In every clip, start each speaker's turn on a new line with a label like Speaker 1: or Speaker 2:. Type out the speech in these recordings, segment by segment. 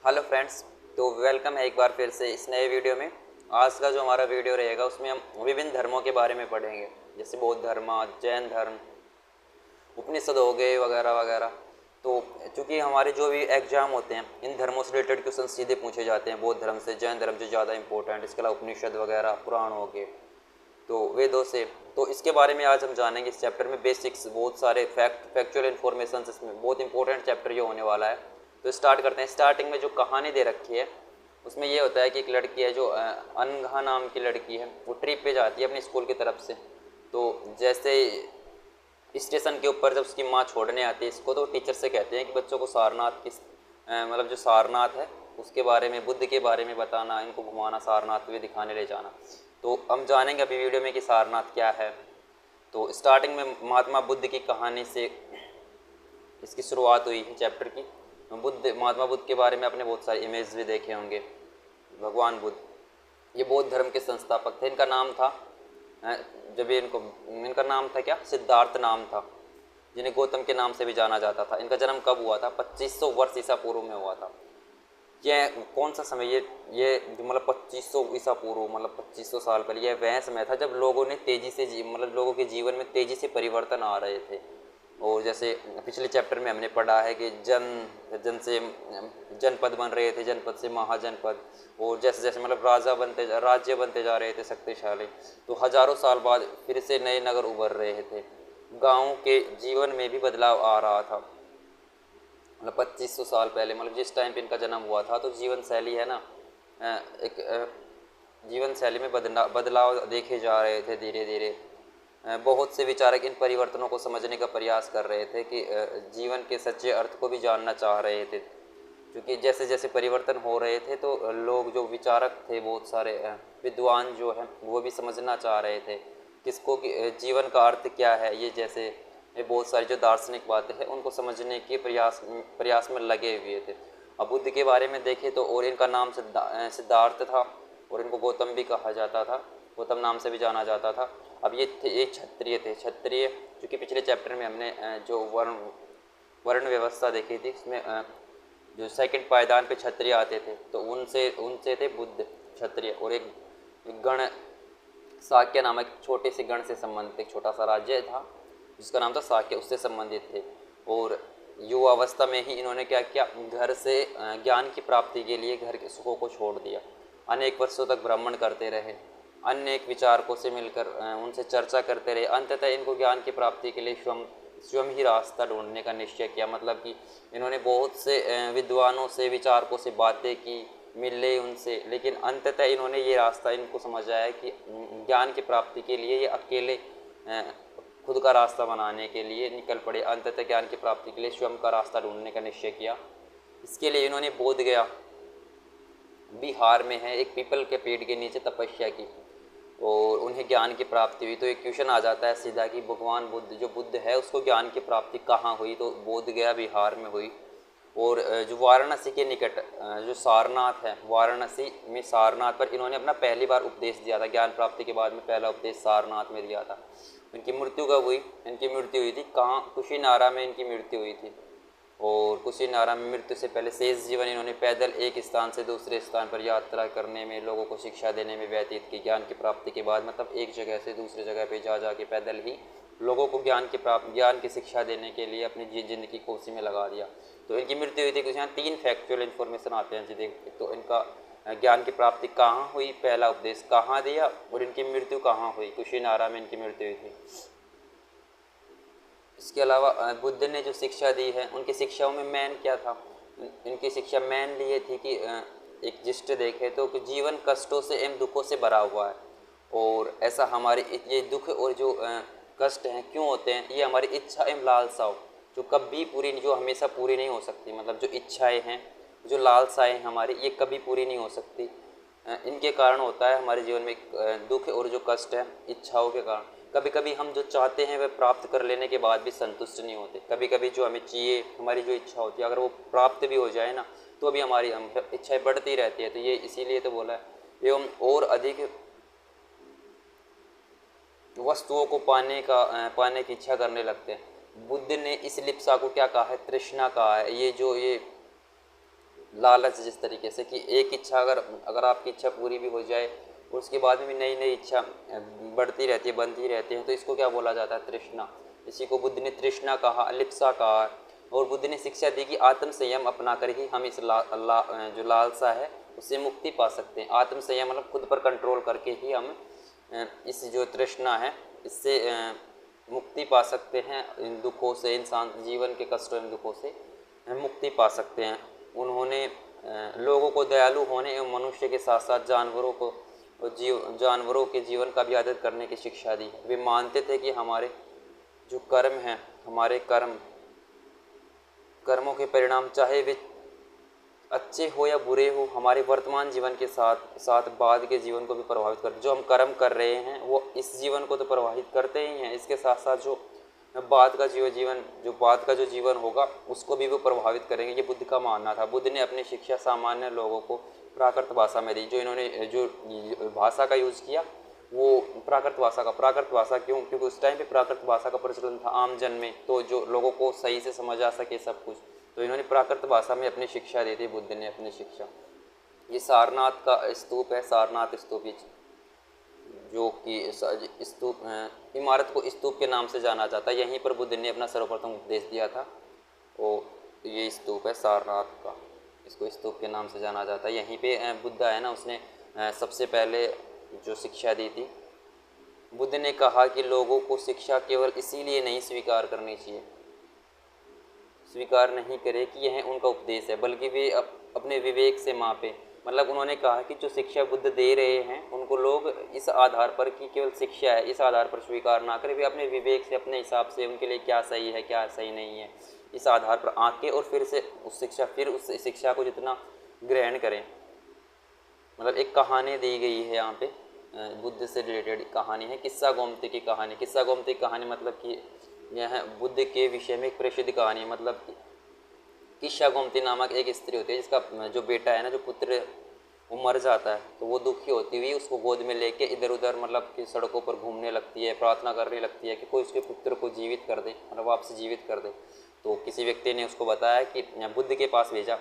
Speaker 1: Hello friends. तो welcome है एक बार फिर से इस नए वीडियो में। आज का जो हमारा वीडियो रहेगा उसमें हम विभिन्न धर्मों के बारे में पढ़ेंगे, जैसे बौद्ध धर्म, जैन धर्म, उपनिषद हो गए वगैरह वगैरह। तो चूँकि हमारे जो भी एग्जाम होते हैं इन धर्मों से रिलेटेड क्वेश्चन सीधे पूछे जाते हैं, बौद्ध धर्म से, जैन धर्म से ज़्यादा इंपॉर्टेंट, इसके अलावा उपनिषद वगैरह पुराण हो गए, तो वेदों से। तो इसके बारे में आज हम जानेंगे इस चैप्टर में बेसिक्स, बहुत सारे फैक्चुअल इन्फॉर्मेशन, इसमें बहुत इंपॉर्टेंट चैप्टर ये होने वाला है। तो स्टार्ट करते हैं। स्टार्टिंग में जो कहानी दे रखी है उसमें ये होता है कि एक लड़की है जो अनघा नाम की लड़की है, वो ट्रिप पे जाती है अपनी स्कूल की तरफ से। तो जैसे स्टेशन के ऊपर जब उसकी माँ छोड़ने आती है इसको, तो टीचर से कहते हैं कि बच्चों को सारनाथ किस मतलब जो सारनाथ है उसके बारे में, बुद्ध के बारे में बताना, इनको घुमाना, सारनाथ भी दिखाने ले जाना। तो हम जानेंगे अभी वीडियो में कि सारनाथ क्या है। तो स्टार्टिंग में महात्मा बुद्ध की कहानी से इसकी शुरुआत हुई है चैप्टर की। महात्मा बुद्ध के बारे में आपने बहुत सारे इमेज भी देखे होंगे। भगवान बुद्ध ये बौद्ध धर्म के संस्थापक थे। इनका नाम था जब ये इनका नाम था क्या, सिद्धार्थ नाम था, जिन्हें गौतम के नाम से भी जाना जाता था। इनका जन्म कब हुआ था? 2500 वर्ष ईसा पूर्व में हुआ था। यह कौन सा समय, ये जो मतलब 2500 ईसा पूर्व, मतलब 2500 साल पहले, यह वह समय था जब लोगों ने तेज़ी से मतलब लोगों के जीवन में तेज़ी से परिवर्तन आ रहे थे। और जैसे पिछले चैप्टर में हमने पढ़ा है कि जन से जनपद बन रहे थे, जनपद से महाजनपद, और जैसे जैसे मतलब राज्य बनते जा रहे थे शक्तिशाली, तो हजारों साल बाद फिर से नए नगर उभर रहे थे। गाँव के जीवन में भी बदलाव आ रहा था। मतलब 2500 साल पहले, मतलब जिस टाइम पे इनका जन्म हुआ था, तो जीवन शैली है ना, एक जीवन शैली में बदलाव देखे जा रहे थे धीरे धीरे। बहुत से विचारक इन परिवर्तनों को समझने का प्रयास कर रहे थे कि जीवन के सच्चे अर्थ को भी जानना चाह रहे थे। क्योंकि जैसे जैसे परिवर्तन हो रहे थे तो लोग, जो विचारक थे, बहुत सारे विद्वान जो हैं, वो भी समझना चाह रहे थे किसको कि जीवन का अर्थ क्या है। ये बहुत सारी जो दार्शनिक बातें हैं उनको समझने के प्रयास में लगे हुए थे। अब बुद्ध के बारे में देखें तो, और इनका नाम सिद्धार्थ था, और इनको गौतम भी कहा जाता था, गौतम नाम से भी जाना जाता था। अब ये क्षत्रिय थे। क्षत्रिय, क्योंकि पिछले चैप्टर में हमने जो वर्ण व्यवस्था देखी थी, उसमें जो सेकंड पायदान पे क्षत्रिय आते थे, तो उनसे उनसे थे बुद्ध क्षत्रिय। और एक गण, साक्य नामक छोटे से गण से संबंधित एक छोटा सा राज्य था जिसका नाम था साक्य, उससे संबंधित थे। और युवा अवस्था में ही इन्होंने क्या किया, घर से ज्ञान की प्राप्ति के लिए घर के सुखों को छोड़ दिया। अनेक वर्षों तक भ्रमण करते रहे, अनेक विचारकों से मिलकर उनसे चर्चा करते रहे। अंततः इनको ज्ञान की प्राप्ति के लिए स्वयं ही रास्ता ढूंढने का निश्चय किया। मतलब कि इन्होंने बहुत से विद्वानों से, विचारकों से बातें की, मिले उनसे, लेकिन अंततः इन्होंने ये रास्ता, इनको समझ आया कि ज्ञान की प्राप्ति के लिए ये अकेले खुद का रास्ता बनाने के लिए निकल पड़े। अंततः ज्ञान की प्राप्ति के लिए स्वयं का रास्ता ढूंढने का निश्चय किया। इसके लिए इन्होंने बोध गया, बिहार में है, एक पीपल के पेड़ के नीचे तपस्या की और उन्हें ज्ञान की प्राप्ति हुई। तो एक क्वेश्चन आ जाता है सीधा कि भगवान बुद्ध, जो बुद्ध है, उसको ज्ञान की प्राप्ति कहाँ हुई? तो बोध गया बिहार में हुई। और जो वाराणसी के निकट जो सारनाथ है, वाराणसी में सारनाथ पर इन्होंने अपना पहली बार उपदेश दिया था। ज्ञान प्राप्ति के बाद में पहला उपदेश सारनाथ में दिया था। इनकी मृत्यु कब हुई? इनकी मृत्यु हुई थी कहाँ? कुशीनारा में इनकी मृत्यु हुई थी। और कुशीनारा में मृत्यु से पहले शेष जीवन इन्होंने पैदल एक स्थान से दूसरे स्थान पर यात्रा करने में, लोगों को शिक्षा देने में व्यतीत की। ज्ञान की प्राप्ति के बाद मतलब एक जगह से दूसरी जगह पे जा के पैदल ही लोगों को ज्ञान की शिक्षा देने के लिए अपनी ज़िंदगी को उसी में लगा दिया। तो इनकी मृत्यु हुई थी। कुछ यहाँ 3 फैक्चुअल इन्फॉर्मेशन आते हैं जी देख। तो इनका ज्ञान की प्राप्ति कहाँ हुई, पहला उपदेश कहाँ दिया, और इनकी मृत्यु कहाँ हुई? कुशीनारा में इनकी मृत्यु हुई थी। इसके अलावा बुद्ध ने जो शिक्षा दी है, उनकी शिक्षाओं में मेन क्या था? इनकी शिक्षा मेनली ये थी कि एक जिस्ट देखे तो कि जीवन कष्टों से एवं दुखों से भरा हुआ है, और ऐसा हमारे ये दुख और जो कष्ट हैं क्यों होते हैं? ये हमारी इच्छा एवं लालसाओं, जो कभी पूरी, जो हमेशा पूरी नहीं हो सकती। मतलब जो इच्छाएं हैं, जो लालसाएं हमारी, ये कभी पूरी नहीं हो सकती। इनके कारण होता है हमारे जीवन में दुख और जो कष्ट है, इच्छाओं के कारण। कभी कभी हम जो चाहते हैं वह प्राप्त कर लेने के बाद भी संतुष्ट नहीं होते। कभी कभी जो हमें चाहिए, हमारी जो इच्छा होती है, अगर वो प्राप्त भी हो जाए ना, तो भी हमारी इच्छाएं बढ़ती रहती है। तो ये इसीलिए तो बोला है, एवं और अधिक वस्तुओं को पाने की इच्छा करने लगते हैं। बुद्ध ने इस लिप्सा को क्या कहा है? तृष्णा कहा है। ये लालच, जिस तरीके से कि एक इच्छा अगर अगर आपकी इच्छा पूरी भी हो जाए और उसके बाद में भी नई नई इच्छा बढ़ती रहती है, बनती रहती है, तो इसको क्या बोला जाता है? तृष्णा। इसी को बुद्ध ने तृष्णा कहा, अलिप्सा कहा। और बुद्ध ने शिक्षा दी कि आत्म संयम अपना कर ही हम इस जो लालसा है उससे मुक्ति पा सकते हैं। आत्म संयम मतलब खुद पर कंट्रोल करके ही हम इस जो तृष्णा है इससे मुक्ति पा सकते हैं, इन दुखों से, इंसान जीवन के कष्टों एवं दुखों से मुक्ति पा सकते हैं। उन्होंने लोगों को दयालु होने एवं मनुष्य के साथ साथ जानवरों के जीवन का भी आदर करने की शिक्षा दी। वे मानते थे कि हमारे जो कर्म हैं, हमारे कर्मों के परिणाम चाहे वे अच्छे हो या बुरे हो, हमारे वर्तमान जीवन के साथ साथ बाद के जीवन को भी प्रभावित करते। जो हम कर्म कर रहे हैं वो इस जीवन को तो प्रभावित करते ही हैं, इसके साथ साथ जो बाद का जो जीवन होगा उसको भी वो प्रभावित करेंगे। ये बुद्ध का मानना था। बुद्ध ने अपनी शिक्षा सामान्य लोगों को प्राकृत भाषा में दी। जो इन्होंने जो भाषा का यूज़ किया वो प्राकृत भाषा क्यों? क्योंकि उस टाइम पे प्राकृत भाषा का प्रचलन था आम जन में, तो जो लोगों को सही से समझ आ सके सब कुछ, तो इन्होंने प्राकृत भाषा में अपनी शिक्षा दी थी बुद्ध ने अपनी शिक्षा। ये सारनाथ का स्तूप है, सारनाथ स्तूप, जो कि स्तूप इमारत को स्तूप के नाम से जाना जाता है। यहीं पर बुद्ध ने अपना सर्वप्रथम उपदेश दिया था। और ये स्तूप है सारनाथ का, इसको स्तूप के नाम से जाना जाता है। यहीं पे बुद्ध है ना, उसने सबसे पहले जो शिक्षा दी थी। बुद्ध ने कहा कि लोगों को शिक्षा केवल इसीलिए नहीं स्वीकार नहीं करे कि यह उनका उपदेश है, बल्कि वे अपने विवेक से मापे। मतलब उन्होंने कहा कि जो शिक्षा बुद्ध दे रहे हैं उनको लोग इस आधार पर कि केवल शिक्षा है इस आधार पर स्वीकार ना करें, वे अपने विवेक से, अपने हिसाब से उनके लिए क्या सही है क्या सही नहीं है, इस आधार पर आके और फिर उस शिक्षा को जितना ग्रहण करें। मतलब एक कहानी दी गई है यहाँ पे, बुद्ध से रिलेटेड कहानी है, किस्सा गोमती की कहानी। किस्सा गोमती की कहानी मतलब कि यह बुद्ध के विषय में एक प्रसिद्ध कहानी है। मतलब किस्सा गोमती नामक एक स्त्री होती है जिसका जो बेटा है ना, जो पुत्र, वो मर जाता है। तो वो दुखी होती हुई उसको गोद में लेके इधर उधर मतलब कि सड़कों पर घूमने लगती है, प्रार्थना करने लगती है कि कोई उसके पुत्र को जीवित कर दे, मतलब वापस जीवित कर दे। तो किसी व्यक्ति ने उसको बताया कि बुद्ध के पास भेजा,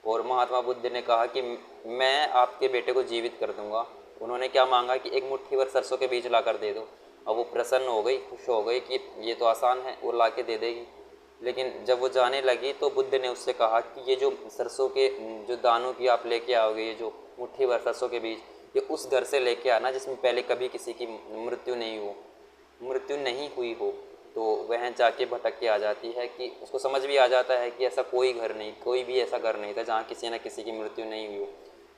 Speaker 1: और महात्मा बुद्ध ने कहा कि मैं आपके बेटे को जीवित कर दूंगा। उन्होंने क्या मांगा कि एक मुट्ठी भर सरसों के बीज ला कर दे दो। अब वो प्रसन्न हो गई, खुश हो गई कि ये तो आसान है, वो ला के दे देगी। लेकिन जब वो जाने लगी तो बुद्ध ने उससे कहा कि ये जो सरसों के जो दानों की आप लेके आओगे, ये जो मुट्ठी भर सरसों के बीज, ये उस घर से लेके आना जिसमें पहले कभी किसी की मृत्यु नहीं हुई हो। तो वह जाके भटक के आ जाती है कि उसको समझ भी आ जाता है कि ऐसा कोई भी ऐसा घर नहीं था जहाँ किसी न किसी की मृत्यु नहीं हुई हो।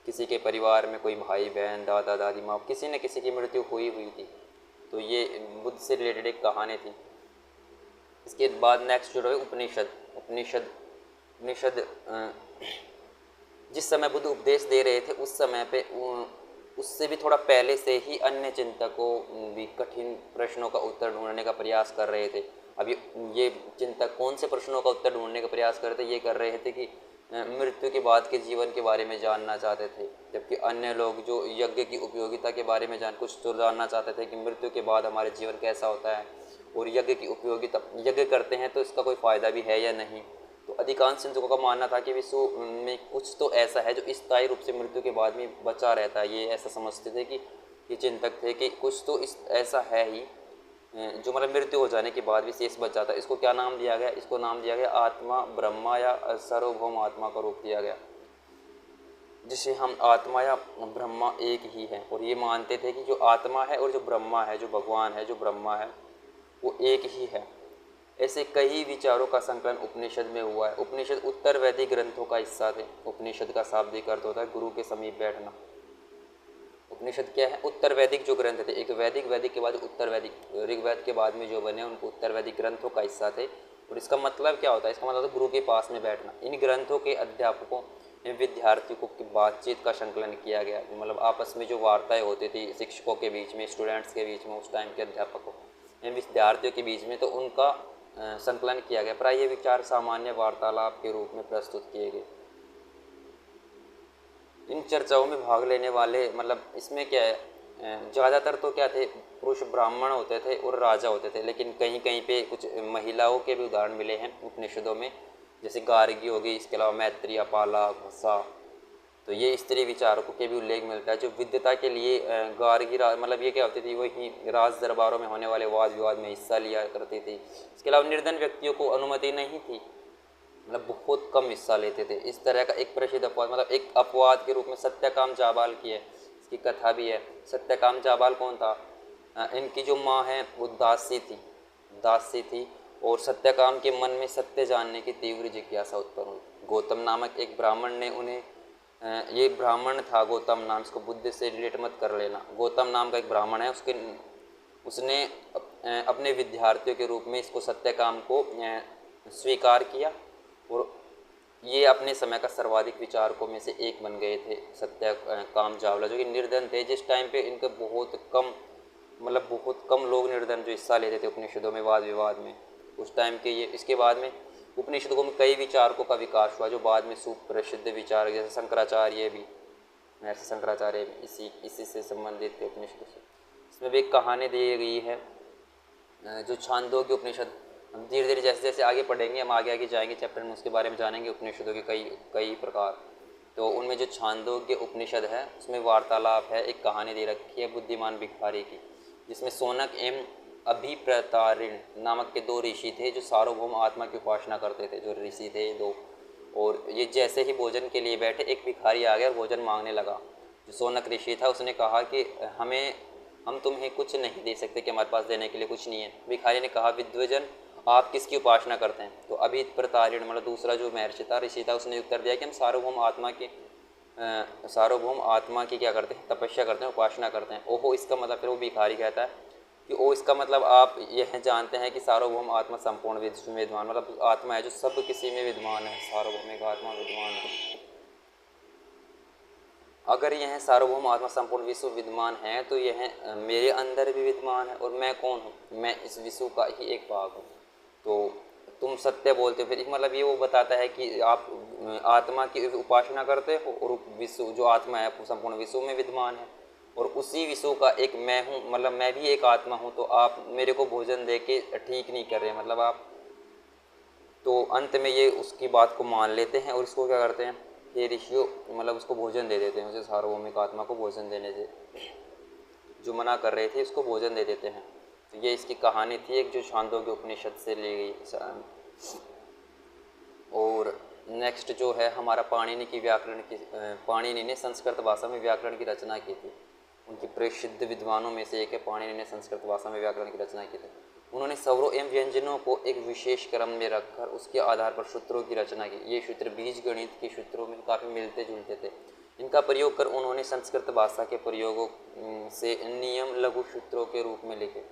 Speaker 1: किसी के परिवार में कोई भाई बहन, दादा दादी, माँ, किसी न किसी की मृत्यु हुई थी। तो ये बुद्ध से रिलेटेड एक कहानी थी। इसके बाद नेक्स्ट जो है उपनिषद जिस समय बुद्ध उपदेश दे रहे थे उस समय पे उससे भी थोड़ा पहले से ही अन्य चिंतकों भी कठिन प्रश्नों का उत्तर ढूंढने का प्रयास कर रहे थे। अब ये चिंतक कौन से प्रश्नों का उत्तर ढूंढने का प्रयास कर रहे थे? ये कर रहे थे कि मृत्यु के बाद के जीवन के बारे में जानना चाहते थे, जबकि अन्य लोग जो यज्ञ की उपयोगिता के बारे में कुछ तो जानना चाहते थे कि मृत्यु के बाद हमारे जीवन कैसा होता है, और यज्ञ की उपयोगिता, यज्ञ करते हैं तो इसका कोई फ़ायदा भी है या नहीं। तो अधिकांश चिंतकों का मानना था कि विश्व में कुछ तो ऐसा है जो स्थायी रूप से मृत्यु के बाद में बचा रहता है। ये ऐसा समझते थे कि ये चिंतक थे कि कुछ तो ऐसा है ही जो मतलब मृत्यु हो जाने के बाद भी शेष बच जाता है। इसको क्या नाम दिया गया? इसको नाम दिया गया आत्मा, ब्रह्मा या सार्वभौम आत्मा का रूप दिया गया, जिसे हम आत्मा या ब्रह्मा एक ही है। और ये मानते थे कि जो आत्मा है और जो ब्रह्मा है, जो भगवान है, जो ब्रह्मा है, वो एक ही है। ऐसे कई विचारों का संकलन उपनिषद में हुआ है। उपनिषद उत्तर वैदिक ग्रंथों का हिस्सा थे। उपनिषद का शाब्दिक अर्थ होता है गुरु के समीप बैठना। उपनिषद क्या है? उत्तर वैदिक जो ग्रंथ थे, एक वैदिक के बाद उत्तर वैदिक, ऋग्वेद के बाद में जो बने उनको उत्तर वैदिक ग्रंथों का हिस्सा थे। और इसका मतलब क्या होता है? इसका मतलब गुरु के पास में बैठना। इन ग्रंथों के अध्यापकों विद्यार्थियों की बातचीत का संकलन किया गया, मतलब आपस में जो वार्ताएं होती थी शिक्षकों के बीच में, स्टूडेंट्स के बीच में, उस टाइम के अध्यापकों विद्यार्थियों के बीच में, तो उनका संकलन किया गया। प्राय ये विचार सामान्य वार्तालाप के रूप में प्रस्तुत किए गए। इन चर्चाओं में भाग लेने वाले, मतलब इसमें क्या है, ज़्यादातर तो क्या थे, पुरुष ब्राह्मण होते थे और राजा होते थे, लेकिन कहीं कहीं पे कुछ महिलाओं के भी उदाहरण मिले हैं उपनिषदों में। जैसे गार्गी हो गई, इसके अलावा मैत्री, अपाला, घसा। तो ये स्त्री विचारकों के भी उल्लेख मिलता है जो विद्यता के लिए गार्गी मतलब ये क्या होती थी, वही राज दरबारों में होने वाले वाद विवाद में हिस्सा लिया करती थी। इसके अलावा निर्धन व्यक्तियों को अनुमति नहीं थी, मतलब बहुत कम हिस्सा लेते थे। इस तरह का एक प्रसिद्ध अपवाद, मतलब एक अपवाद के रूप में सत्यकाम जाबाल की है, इसकी कथा भी है। सत्यकाम जाबाल कौन था? इनकी जो माँ है वो दासी थी और सत्यकाम के मन में सत्य जानने की तीव्र जिज्ञासा उत्पन्न हुई। गौतम नामक एक ब्राह्मण ने उन्हें ये ब्राह्मण था गौतम नाम, इसको बुद्ध से रिलेट मत कर लेना। गौतम नाम का एक ब्राह्मण है, उसने अपने विद्यार्थियों के रूप में इसको सत्यकाम को स्वीकार किया और ये अपने समय का सर्वाधिक विचारकों में से एक बन गए थे। सत्यकाम जावला जो कि निर्धन थे जिस टाइम पे, इनके बहुत कम लोग निर्धन जो हिस्सा लेते थे उपनिषदों में, वाद विवाद में उस टाइम के। ये इसके बाद में उपनिषदों में कई विचारकों का विकास हुआ जो बाद में सुप्रसिद्ध विचार, जैसे शंकराचार्य भी, महर्षि शंकराचार्य भी इसी से संबंधित थे उपनिषदों से। इसमें भी एक कहानी दी गई है जो छांदोग्य उपनिषद। हम धीरे धीरे जैसे जैसे आगे पढ़ेंगे, हम आगे जाएंगे चैप्टर में, उसके बारे में जानेंगे उपनिषदों के कई प्रकार। तो उनमें जो छांदोग्य उपनिषद है उसमें वार्तालाप है, एक कहानी दे रखी है बुद्धिमान भिखारी की, जिसमें सोनक एवं अभिप्रतारिण नामक के दो ऋषि थे जो सार्वभौम आत्मा की उपासना करते थे। जो ऋषि थे दो, और ये जैसे ही भोजन के लिए बैठे एक भिखारी आ गया और भोजन मांगने लगा। जो सोनक ऋषि था उसने कहा कि हम तुम्हें कुछ नहीं दे सकते, कि हमारे पास देने के लिए कुछ नहीं है। भिखारी ने कहा, विद्वजन आप किसकी उपासना करते हैं? तो अभिप्रतारिण मतलब दूसरा जो महर्षि था, ऋषि था, उसने उत्तर दिया कि हम सार्वभौम आत्मा की क्या करते हैं? तपस्या करते हैं, उपासना करते हैं। ओहो, इसका मतलब, फिर वो भिखारी कहता है कि ओ इसका मतलब आप यह जानते हैं कि सार्वभौम आत्मा संपूर्ण विश्व में विद्वान, मतलब आत्मा है जो सब किसी में विद्वान है, सार्वभौमिक आत्मा विद्वान है। अगर यह सार्वभौम आत्मा संपूर्ण विश्व विद्वान है तो यह मेरे अंदर भी विद्वान है, और मैं कौन हूँ? मैं इस विश्व का ही एक भाग हूँ। तो तुम सत्य बोलते हो, फिर मतलब ये वो बताता है कि आप आत्मा की उपासना करते हो और विश्व जो आत्मा है संपूर्ण विश्व में विद्वान है, और उसी विश्व का एक मैं हूँ, मतलब मैं भी एक आत्मा हूँ। तो आप मेरे को भोजन दे के ठीक नहीं कर रहे, मतलब आप। तो अंत में ये उसकी बात को मान लेते हैं और इसको क्या करते हैं, ये ऋषियों मतलब उसको भोजन दे देते हैं, उसे सार्वभौमिक आत्मा को भोजन देने से, जो मना कर रहे थे उसको भोजन दे देते हैं। तो ये इसकी कहानी थी एक, जो छांदोग्य उपनिषद से ली गई। और नेक्स्ट जो है हमारा पाणिनि ने संस्कृत भाषा में व्याकरण की रचना की थी। उनकी प्रसिद्ध विद्वानों में से एक है, पाणिनि ने संस्कृत भाषा में व्याकरण की रचना की थी। उन्होंने स्वरों एवं व्यंजनों को एक विशेष क्रम में रखकर उसके आधार पर सूत्रों की रचना की। ये सूत्र बीज गणित के सूत्रों में काफ़ी मिलते जुलते थे। इनका प्रयोग कर उन्होंने संस्कृत भाषा के प्रयोगों से नियम लघु सूत्रों के रूप में लिखे।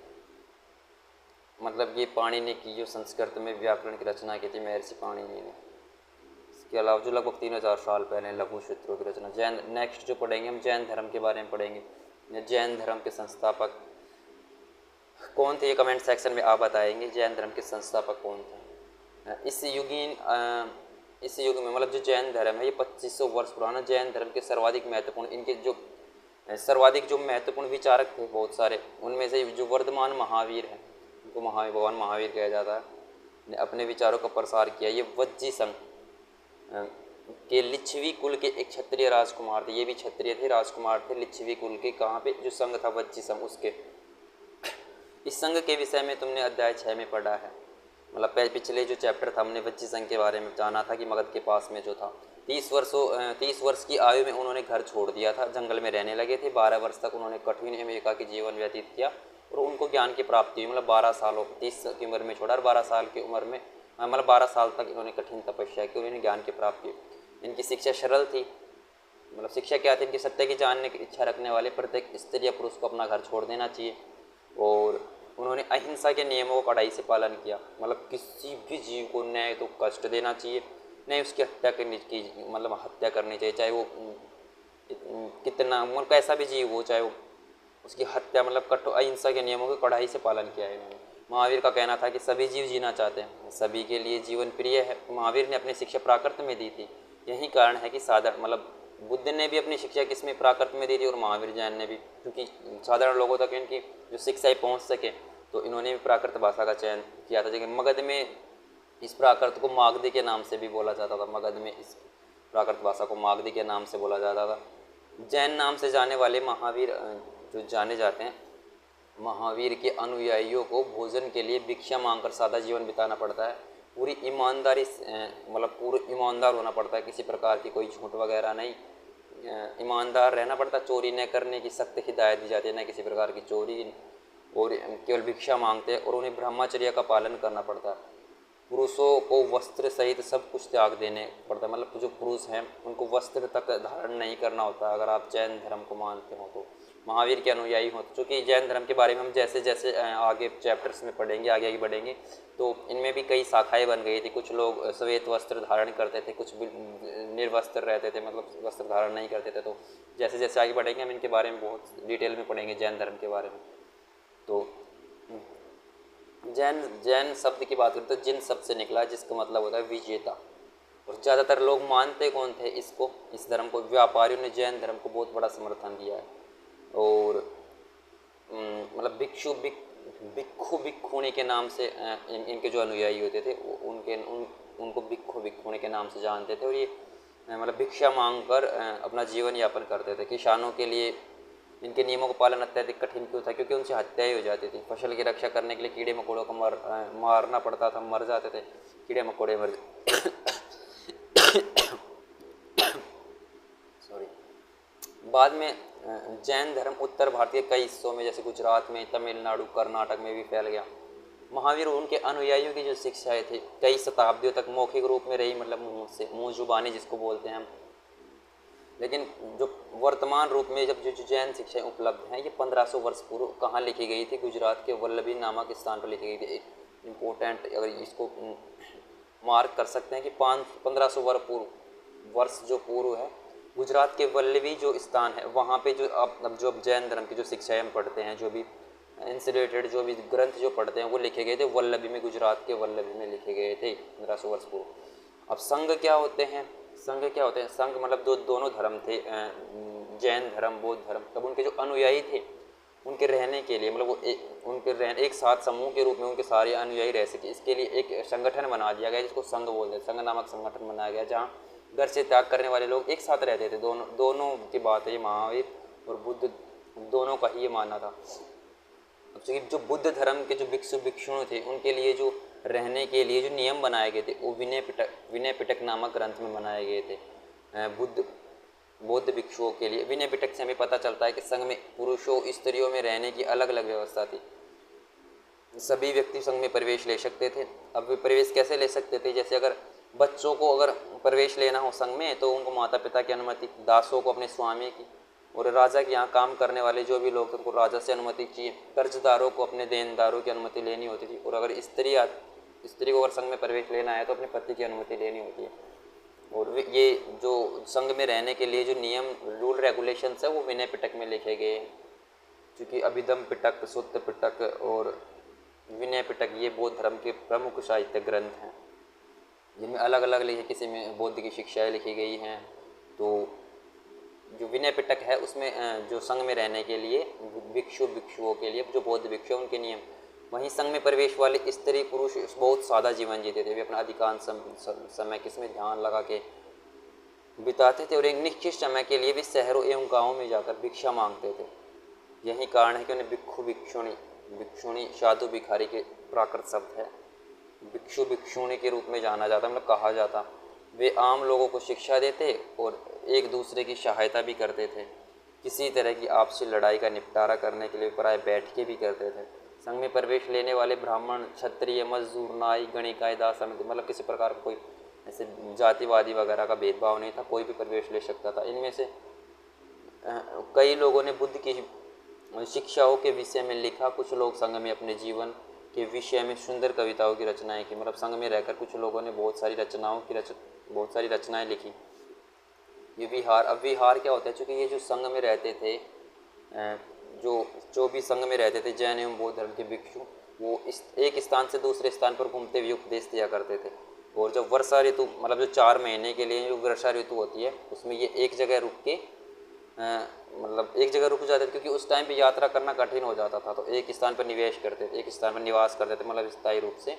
Speaker 1: मतलब ये पाणिनि की जो संस्कृत में व्याकरण की रचना की थी, महर्षि पाणिनि ने। इसके अलावा जो लगभग 3000 साल पहले लघु सूत्रों की रचना। जैन, नेक्स्ट जो पढ़ेंगे हम जैन धर्म के बारे में पढ़ेंगे। जैन धर्म के संस्थापक कौन थे, ये कमेंट सेक्शन में आप बताएंगे। जैन धर्म के संस्थापक कौन थे? इस युग में मतलब जो जैन धर्म है ये 2500 वर्ष पुराना। जैन धर्म के सर्वाधिक महत्वपूर्ण, इनके जो सर्वाधिक जो महत्वपूर्ण विचारक थे बहुत सारे, उनमें से जो वर्धमान महावीर है, उनको भगवान महावीर कहा जाता है, ने अपने विचारों का प्रसार किया। ये वज्जी संघ के लिच्छवी कुल के एक क्षत्रिय राजकुमार थे। ये भी क्षत्रिय थे, राजकुमार थे, लिच्छवी कुल के। कहाँ पे? जो संघ था वज्जी संघ, उसके। इस संघ के विषय में तुमने अध्याय 6 में पढ़ा है, मतलब पिछले जो चैप्टर था हमने वज्जी संघ के बारे में जाना था कि मगध के पास में जो था। 30 वर्ष की आयु में उन्होंने घर छोड़ दिया था, जंगल में रहने लगे थे। 12 वर्ष तक उन्होंने कठिन एवं एकाकी जीवन व्यतीत किया और उनको ज्ञान की प्राप्ति हुई। मतलब 12 सालों 30 की उम्र में छोड़ा और 12 साल की उम्र में, मतलब 12 साल तक इन्होंने कठिन तपस्या की, उन्हें ज्ञान की प्राप्ति हुई। इनकी शिक्षा सरल थी। मतलब शिक्षा क्या थी इनकी? सत्य की जानने की इच्छा रखने वाले प्रत्येक स्त्री या पुरुष को अपना घर छोड़ देना चाहिए। और उन्होंने अहिंसा के नियमों का कड़ाई से पालन किया। मतलब किसी भी जीव को न तो कष्ट देना चाहिए, न उसकी हत्या करनी चाहिए, मतलब हत्या करनी चाहिए, चाहे वो कितना मतलब कैसा भी जीव हो, चाहे वो उसकी हत्या, मतलब कठोर अहिंसा के नियमों के कड़ाई से पालन किया है इन्होंने। महावीर का कहना था कि सभी जीव जीना चाहते हैं, सभी के लिए जीवन प्रिय है। महावीर ने अपनी शिक्षा प्राकृत में दी थी। यही कारण है कि साधारण मतलब बुद्ध ने भी अपनी शिक्षा किस में? प्राकृत में दी थी, और महावीर जैन ने भी, क्योंकि साधारण लोगों तक इनकी जो शिक्षाएँ पहुँच सके, तो इन्होंने भी प्राकृत भाषा का चयन किया था। लेकिन मगध में इस प्राकृत को मागधी के नाम से भी बोला जाता था। मगध में इस प्राकृत भाषा को मागधी के नाम से बोला जाता था। जैन नाम से जाने वाले महावीर जो जाने जाते हैं, महावीर के अनुयायियों को भोजन के लिए भिक्षा मांगकर सादा जीवन बिताना पड़ता है। पूरी ईमानदारी मतलब पूरा ईमानदार होना पड़ता है, किसी प्रकार की कोई झूठ वगैरह नहीं, ईमानदार रहना पड़ता है। चोरी न करने की सख्त हिदायत दी जाती है, न किसी प्रकार की चोरी, और केवल भिक्षा मांगते हैं। और उन्हें ब्रह्मचर्य का पालन करना पड़ता है। पुरुषों को वस्त्र सहित सब कुछ त्याग देने पड़ता है, मतलब जो पुरुष हैं उनको वस्त्र तक धारण नहीं करना होता अगर आप जैन धर्म को मानते हो तो, महावीर के अनुयायी हो। चूँकि जैन धर्म के बारे में हम जैसे जैसे आगे चैप्टर्स में पढ़ेंगे, आगे आगे बढ़ेंगे, तो इनमें भी कई शाखाएं बन गई थी। कुछ लोग श्वेत वस्त्र धारण करते थे, कुछ निर्वस्त्र रहते थे, मतलब वस्त्र धारण नहीं करते थे। तो जैसे जैसे आगे बढ़ेंगे हम इनके बारे में बहुत डिटेल में पढ़ेंगे, जैन धर्म के बारे में। तो जैन शब्द की बात करते तो जिन शब्द से निकला, जिसका मतलब होता है विजेता। और ज़्यादातर लोग मानते कौन थे इसको, इस धर्म को? व्यापारियों ने जैन धर्म को बहुत बड़ा समर्थन दिया है। और मतलब भिक्षु भिक्षुणी के नाम से इनके जो अनुयायी होते थे उनको भिक्षु भिक्षुणी के नाम से जानते थे। और ये मतलब भिक्षा मांगकर अपना जीवन यापन करते थे। किसानों के लिए इनके नियमों का पालन अत्यधिक कठिन क्यों था? क्योंकि उनसे हत्या ही हो जाती थी। फसल की रक्षा करने के लिए कीड़े मकोड़ों को मारना पड़ता था, मर जाते थे कीड़े मकोड़े मर सॉरी। बाद में जैन धर्म उत्तर भारत के कई हिस्सों में, जैसे गुजरात में, तमिलनाडु, कर्नाटक में भी फैल गया। महावीर और उनके अनुयायियों की जो शिक्षाएं थी कई शताब्दियों तक मौखिक रूप में रही, मतलब मुँह जुबानी जिसको बोलते हैं हम। लेकिन जो वर्तमान रूप में जब जो जैन शिक्षाएं उपलब्ध हैं, ये 1500 वर्ष पूर्व कहाँ लिखी गई थी? गुजरात के वल्लभी नामक स्थान पर लिखी गई थी। एक इम्पोर्टेंट, अगर इसको मार्क कर सकते हैं कि 1500 वर्ष जो पूर्व है, गुजरात के वल्लभी जो स्थान है वहाँ पे जो अब जो जैन धर्म की जो शिक्षाएं हम पढ़ते हैं, जो भी इनसे रिलेटेड जो भी ग्रंथ जो पढ़ते हैं, वो लिखे गए थे वल्लभी में, गुजरात के वल्लभी में लिखे गए थे 1500 वर्ष पूर्व। अब संघ क्या होते हैं? संघ क्या होते हैं? संघ मतलब दोनों धर्म थे, जैन धर्म, बौद्ध धर्म, तब उनके जो अनुयायी थे उनके रहने के लिए, मतलब वो एक साथ समूह के रूप में उनके सारे अनुयायी रह सके, इसके लिए एक संगठन बना दिया गया जिसको संघ बोलते हैं। संघ नामक संगठन बनाया गया जहाँ घर से त्याग करने वाले लोग एक साथ रहते थे। दोनों की बात है, ये महावीर और बुद्ध दोनों का ही ये मानना था। क्योंकि जो बुद्ध धर्म के जो भिक्षु भिक्षुणी थे उनके लिए जो रहने के लिए जो नियम बनाए गए थे वो विनय पिटक नामक ग्रंथ में बनाए गए थे। बौद्ध भिक्षुओं के लिए विनय पिटक से हमें पता चलता है कि संघ में पुरुषों स्त्रियों में रहने की अलग अलग व्यवस्था थी। सभी व्यक्ति संघ में प्रवेश ले सकते थे। अब वे प्रवेश कैसे ले सकते थे? जैसे अगर बच्चों को अगर प्रवेश लेना हो संघ में तो उनको माता पिता की अनुमति, दासों को अपने स्वामी की, और राजा के यहाँ काम करने वाले जो भी लोग थे उनको राजा से अनुमति चाहिए। कर्जदारों को अपने देनदारों की अनुमति लेनी होती थी। और अगर स्त्री को अगर संघ में प्रवेश लेना है तो अपने पति की अनुमति लेनी होती है। और ये जो संघ में रहने के लिए जो नियम, रूल, रेगुलेशंस है वो विनय पिटक में लिखे गए हैं। क्योंकि अभिधम पिटक, सुत्त पिटक और विनय पिटक ये बौद्ध धर्म के प्रमुख साहित्य ग्रंथ हैं, जिनमें अलग अलग लिखे, किसी में बौद्ध की शिक्षाएँ लिखी गई हैं। तो जो विनय पिटक है उसमें जो संघ में रहने के लिए भिक्षुओं के लिए, जो बौद्ध भिक्षु उनके नियम, वहीं संघ में प्रवेश वाले स्त्री पुरुष बहुत सादा जीवन जीते थे। वे अपना अधिकांश समय किसमें ध्यान लगा के बिताते थे और एक निश्चित समय के लिए भी शहरों एवं गाँवों में जाकर भिक्षा मांगते थे। यही कारण है कि उन्हें भिक्षु भिक्षुणी साधु भिखारी के प्राकृत शब्द है, भिक्षु भिक्षुणी के रूप में जाना जाता, मतलब कहा जाता। वे आम लोगों को शिक्षा देते और एक दूसरे की सहायता भी करते थे। किसी तरह की आपसी लड़ाई का निपटारा करने के लिए प्राय बैठ के भी करते थे। संघ में प्रवेश लेने वाले ब्राह्मण, क्षत्रिय, मजदूर, नाई, गणिकाय, दास, मतलब किसी प्रकार का कोई ऐसे जातिवादी वगैरह का भेदभाव नहीं था, कोई भी प्रवेश ले सकता था। इनमें से कई लोगों ने बुद्ध की शिक्षाओं के विषय में लिखा। कुछ लोग संघ में अपने जीवन के विषय में सुंदर कविताओं की रचनाएं की, मतलब संघ में रहकर कुछ लोगों ने बहुत सारी रचनाएं लिखी। ये विहार, अब विहार क्या होता है? चूँकि ये जो संघ में रहते थे, जो भी संघ में रहते थे जैन एवं बौद्ध धर्म के भिक्षु, वो एक स्थान से दूसरे स्थान पर घूमते हुए उपदेश दिया करते थे। और जब वर्षा ऋतु, मतलब जो 4 महीने के लिए जो वर्षा ऋतु होती है, उसमें ये एक जगह रुक के मतलब एक जगह रुक जाते थे, क्योंकि उस टाइम पे यात्रा करना कठिन हो जाता था। तो एक स्थान पर निवेश करते थे, एक स्थान पर निवास करते थे, मतलब स्थायी रूप से।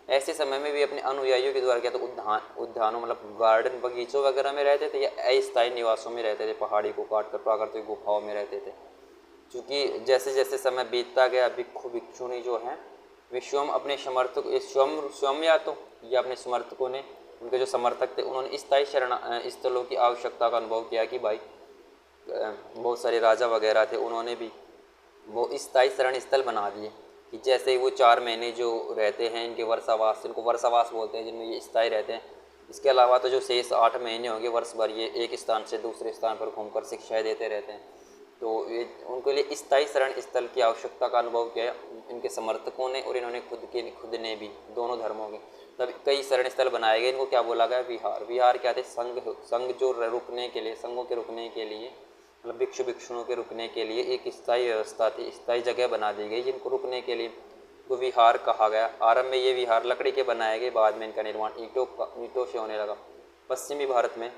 Speaker 1: ऐसे समय में भी अपने अनुयायियों के द्वारा क्या तो उद्यानों मतलब गार्डन बगीचों वगैरह में रहते थे या अस्थायी निवासों में रहते थे, पहाड़ी को काट कर प्राकृतिक गुफाओं में रहते थे। क्योंकि जैसे जैसे समय बीतता गया भिक्षु भिक्षुणी जो हैं वे स्वयं अपने समर्थक स्वयं स्वयं या अपने समर्थकों ने, उनके जो समर्थक थे उन्होंने स्थायी शरण स्थलों की आवश्यकता का अनुभव किया कि भाई बहुत सारे राजा वगैरह थे, उन्होंने भी वो स्थायी शरण स्थल बना दिए कि जैसे वो 4 महीने जो रहते हैं इनके वर्षावास, इनको वर्षावास बोलते हैं, जिनमें ये स्थायी रहते हैं। इसके अलावा तो जो शेष 8 महीने होंगे वर्ष भर ये एक स्थान से दूसरे स्थान पर घूमकर शिक्षाएं देते रहते हैं। तो ये उनके लिए स्थायी शरण स्थल की आवश्यकता का अनुभव किया इनके समर्थकों ने, और इन्होंने खुद ने भी, दोनों धर्मों के। तब कई शरण स्थल बनाए गए, इनको क्या बोला गया, विहार। विहार क्या थे, संघ जो रुकने के लिए, संघों के रुकने के लिए, मतलब भिक्षु भिक्षुओं के रुकने के लिए एक स्थायी व्यवस्था थी, स्थायी जगह बना दी गई जिनको रुकने के लिए को विहार कहा गया। आरंभ में ये विहार लकड़ी के बनाए गए, बाद में इनका निर्माण ईंटों से होने लगा। पश्चिमी भारत में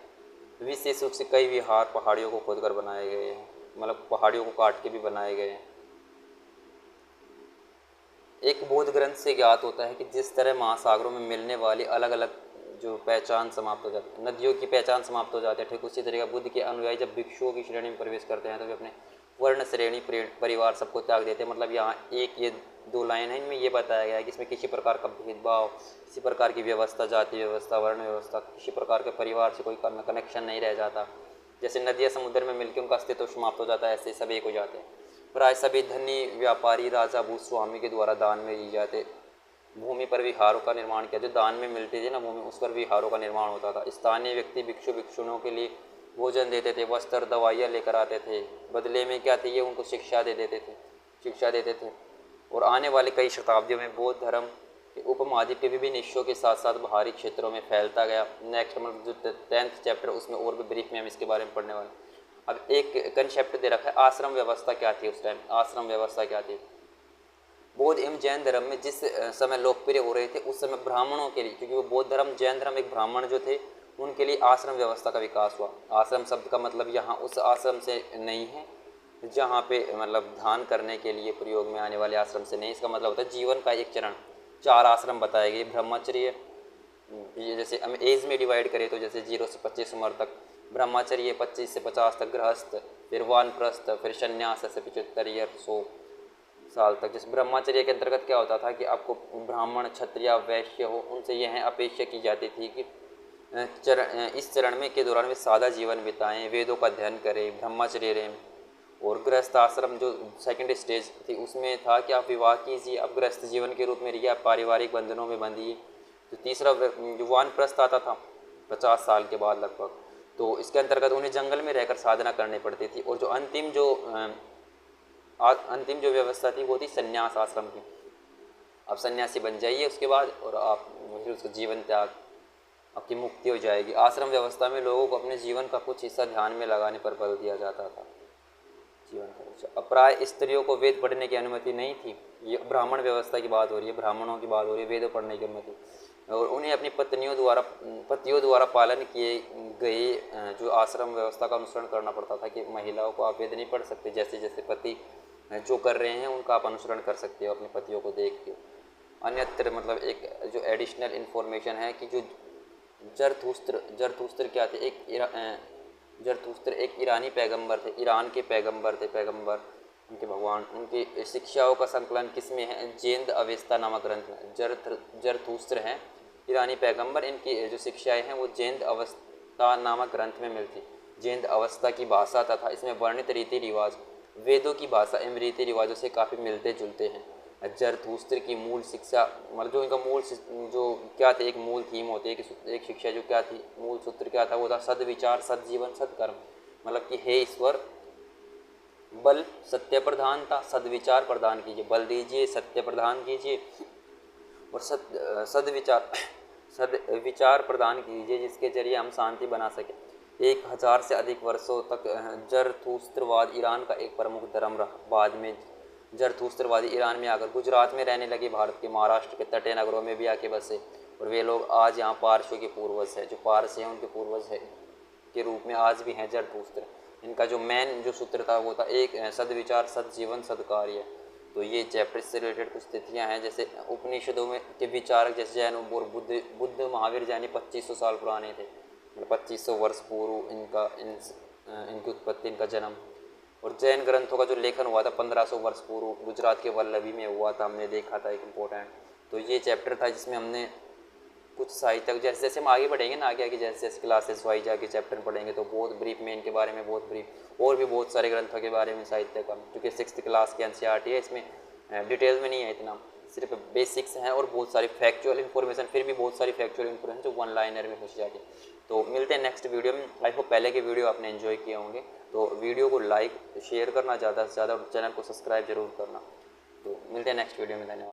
Speaker 1: विशेष रूप से कई विहार पहाड़ियों को खोदकर बनाए गए हैं, मतलब पहाड़ियों को काट के भी बनाए गए हैं। एक बौद्ध ग्रंथ से ज्ञात होता है कि जिस तरह महासागरों में मिलने वाली अलग अलग जो पहचान समाप्त हो जाती है, नदियों की पहचान समाप्त हो जाती है, ठीक उसी तरीके बुद्ध के अनुयायी जब भिक्षुओं की श्रेणी में प्रवेश करते हैं तो वे अपने वर्ण श्रेणी परिवार सबको त्याग देते हैं। मतलब यहाँ एक ये 2 लाइन है, इनमें ये बताया गया है कि इसमें किसी प्रकार का भेदभाव, किसी प्रकार की व्यवस्था, जाति व्यवस्था, वर्ण व्यवस्था, किसी प्रकार के परिवार से कोई कनेक्शन नहीं रह जाता। जैसे नदियाँ समुद्र में मिलकर उनका अस्तित्व समाप्त हो जाता है, ऐसे सब एक हो जाते हैं। प्राय सभी धनी व्यापारी राजा भूस्वामी के द्वारा दान में दी जाते भूमि पर विहारों का निर्माण किया। जो दान में मिलती थी ना भूमि, उस पर विहारों का निर्माण होता था। स्थानीय व्यक्ति भिक्षु भिक्षुणों के लिए भोजन देते थे, वस्त्र दवाइयाँ लेकर आते थे, बदले में क्या थी, ये उनको शिक्षा देते थे। और आने वाले कई शताब्दियों में बौद्ध धर्म के उपमहाद्वीप के विभिन्न हिस्सों के साथ साथ बाहरी क्षेत्रों में फैलता गया। नेक्स्ट मतलब जो 10th चैप्टर, उसमें और भी ब्रीफ में हम इसके बारे में पढ़ने वाले। अब एक कंसेप्ट दे रखा है, आश्रम व्यवस्था क्या थी उस टाइम। आश्रम व्यवस्था क्या थी, बौद्ध एवं जैन धर्म में जिस समय लोकप्रिय हो रहे थे उस समय ब्राह्मणों के लिए, क्योंकि वो बौद्ध धर्म जैन धर्म एक ब्राह्मण जो थे उनके लिए आश्रम व्यवस्था का विकास हुआ। आश्रम शब्द का मतलब यहाँ उस आश्रम से नहीं है जहाँ पे मतलब ध्यान करने के लिए प्रयोग में आने वाले आश्रम से नहीं, इसका मतलब होता है जीवन का एक चरण। 4 आश्रम बताए गए, ब्रह्मचर्य, जैसे हम एज में डिवाइड करें तो जैसे 0 से 25 उम्र तक ब्रह्मचर्य, 25 से 50 तक गृहस्थ, फिर वानप्रस्थ, फिर संन्यास से 75 या 100 साल तक। जिस ब्रह्मचर्य के अंतर्गत क्या होता था कि आपको ब्राह्मण, क्षत्रिय, वैश्य हो उनसे यह अपेक्षा की जाती थी कि इस चरण में के दौरान वे सादा जीवन बिताएं, वेदों का अध्ययन करें, ब्रह्मचर्य रहें। और गृहस्थ आश्रम जो सेकंड स्टेज थी उसमें था कि आप विवाह कीजिए, आप गृहस्थ जीवन के रूप में रहिए, आप पारिवारिक बंधनों में बंधिए। तो तीसरा जो वानप्रस्थ आता था 50 साल के बाद लगभग, तो इसके अंतर्गत उन्हें जंगल में रहकर साधना करनी पड़ती थी। और जो अंतिम जो व्यवस्था थी वो थी संन्यास आश्रम की। आप सन्यासी बन जाइए उसके बाद, और आप फिर उसका जीवन त्याग, आपकी मुक्ति हो जाएगी। आश्रम व्यवस्था में लोगों को अपने जीवन का कुछ हिस्सा ध्यान में लगाने पर बल दिया जाता था। जीवन का अप्राय स्त्रियों को वेद पढ़ने की अनुमति नहीं थी। ये ब्राह्मण व्यवस्था की बात हो रही है, ब्राह्मणों की बात हो रही है, वेद पढ़ने की अनुमति। और उन्हें अपनी पतियों द्वारा पालन किए गए जो आश्रम व्यवस्था का अनुसरण करना पड़ता था कि महिलाओं को आप वेद नहीं पढ़ सकते, जैसे जैसे पति जो कर रहे हैं उनका आप अनुसरण कर सकते हो अपने पतियों को देख के। अन्यत्र मतलब एक जो एडिशनल इन्फॉर्मेशन है कि जो जरथुस्त्र क्या थे, जरथुस्त्र एक ईरानी पैगंबर थे, ईरान के पैगंबर उनके भगवान। उनकी शिक्षाओं का संकलन किसमें है, जैन अवेस्ता नामक ग्रंथ में। जरथुस्त्र हैं ईरानी पैगंबर, इनकी जो शिक्षाएं हैं वो जैन अवस्था नामक ग्रंथ में मिलती। जैन अवस्था की भाषा तथा इसमें वर्णित रीति रिवाज वेदों की भाषा एवं रीति रिवाजों से काफ़ी मिलते जुलते हैं। जरथुस्त्र की मूल शिक्षा मतलब जो इनका मूल जो क्या थे, एक मूल थीम होती है कि एक शिक्षा जो क्या थी, मूल सूत्र क्या था, वो था सद्विचार, सद्जीवन, सत्कर्म। मतलब कि हे ईश्वर, बल सत्य प्रधान था, सद्विचार प्रदान कीजिए, बल दीजिए, सत्य प्रदान कीजिए, और सद्विचार प्रदान कीजिए जिसके जरिए हम शांति बना सकें। 1000 से अधिक वर्षों तक जरथुस्त्रवाद ईरान का एक प्रमुख धर्म रहा। बाद में जरथुस्त्रवादी ईरान में आकर गुजरात में रहने लगे, भारत के महाराष्ट्र के तटीय नगरों में भी आके बसे, और वे लोग आज यहाँ पारसियों के पूर्वज हैं, जो पारसी हैं उनके पूर्वज है के रूप में आज भी हैं जरथुस्त्र। इनका जो मेन जो सूत्र था वो था एक सद्विचार, सद्जीवन, सद्कार्य। तो ये चैप्टर से रिलेटेड कुछ तिथियाँ हैं, जैसे उपनिषदों में के विचारक जैसे जैन और बुद्ध महावीर जैन 2500 साल पुराने थे, मतलब 2500 वर्ष पूर्व इनकी उत्पत्ति, इनका जन्म। और जैन ग्रंथों का जो लेखन हुआ था 1500 वर्ष पूर्व गुजरात के वल्लभी में हुआ था, हमने देखा था एक इम्पोर्टेंट। तो ये चैप्टर था जिसमें हमने कुछ साहित्य, जैसे जैसे हम आगे बढ़ेंगे ना, आगे जैसे जैसे क्लासेस वाइज आगे चैप्टर पढ़ेंगे तो बहुत ब्रीफ में इनके बारे में, बहुत ब्रीफ और भी बहुत सारे ग्रंथों के बारे में साहित्य का, क्योंकि 6th क्लास की NCERT है, इसमें डिटेल में नहीं है इतना, सिर्फ बेसिक्स हैं और बहुत सारी फैक्चुअल इन्फॉर्मेशन, फिर भी बहुत सारी फैक्चुअल इन्फॉर्मेशन जो वन लाइनर में पूछी जाती है। तो मिलते हैं नेक्स्ट वीडियो में। आई होप पहले के वीडियो आपने एंजॉय किए होंगे, तो वीडियो को लाइक शेयर करना ज़्यादा से ज़्यादा और चैनल को सब्सक्राइब जरूर करना। तो मिलते हैं नेक्स्ट वीडियो में, धन्यवाद।